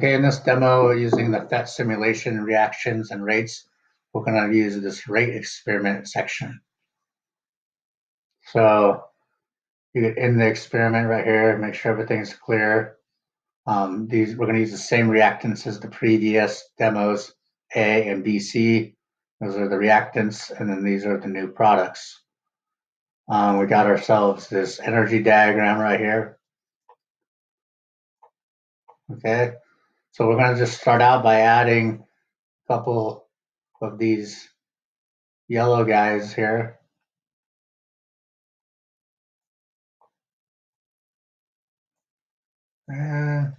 Okay, in this demo, using the Phet simulation reactions and rates, we're going to use this rate experiment section. So you get in the experiment right here, make sure everything's clear. We're going to use the same reactants as the previous demos, A and BC. Those are the reactants, and then these are the new products. We got ourselves this energy diagram right here. Okay, so we're going to just start out by adding a couple of these yellow guys here. There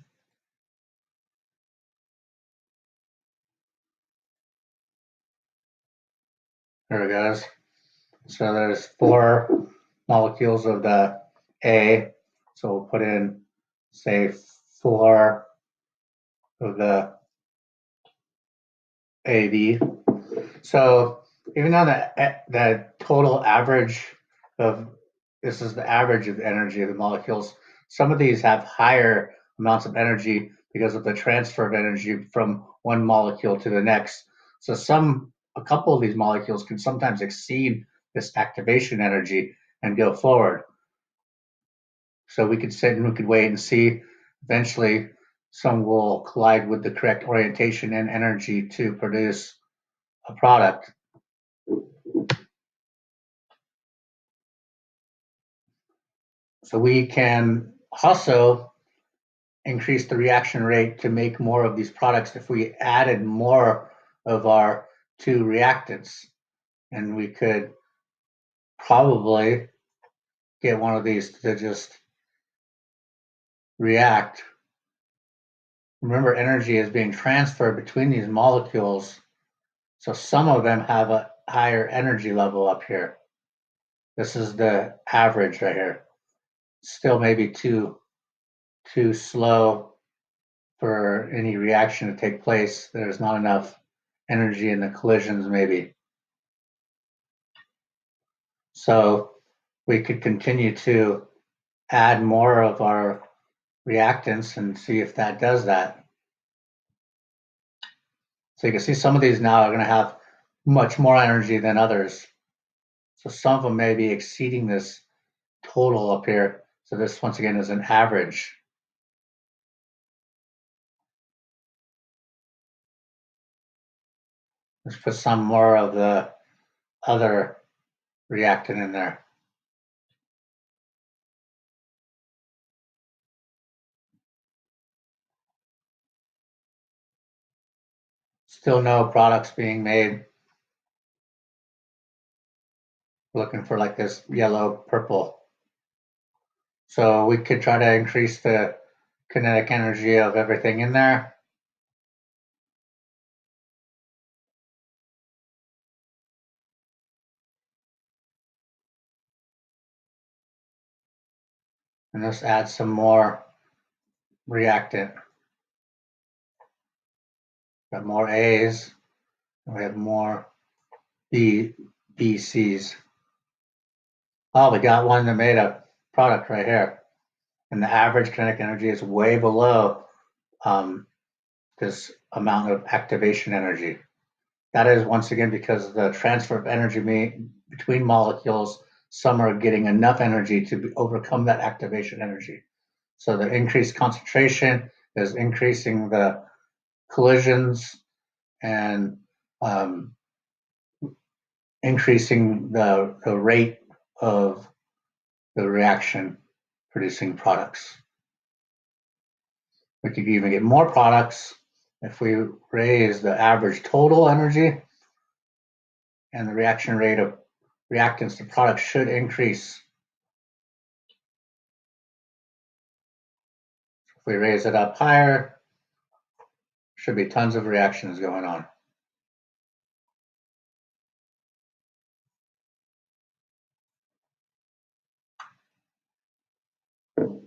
it goes. So there's 4 molecules of the A. So we'll put in, say, 4 of the AB. So even though the total average of this is the average of the energy of the molecules, some of these have higher amounts of energy because of the transfer of energy from one molecule to the next. So a couple of these molecules can sometimes exceed this activation energy and go forward. So we could sit and we could wait and see. Eventually, some will collide with the correct orientation and energy to produce a product. So we can also increase the reaction rate to make more of these products if we added more of our 2 reactants. And we could probably get one of these to just react. Remember, energy is being transferred between these molecules, so some of them have a higher energy level up here. This is the average right here. Still maybe too slow for any reaction to take place. There's not enough energy in the collisions maybe. So we could continue to add more of our reactants and see if that does that. So you can see some of these now are going to have much more energy than others. So some of them may be exceeding this total up here. So this once again is an average. Let's put some more of the other reactant in there. Still no products being made. Looking for like this yellow purple. So we could try to increase the kinetic energy of everything in there. And let's add some more reactant. Got more A's, and we have more BCs. Oh, we got one that made a product right here. And the average kinetic energy is way below this amount of activation energy. That is once again because the transfer of energy between molecules, some are getting enough energy to overcome that activation energy. So the increased concentration is increasing the collisions and increasing the rate of the reaction producing products. We could even get more products if we raise the average total energy, and the reaction rate of reactants to products should increase. If we raise it up higher, should be tons of reactions going on.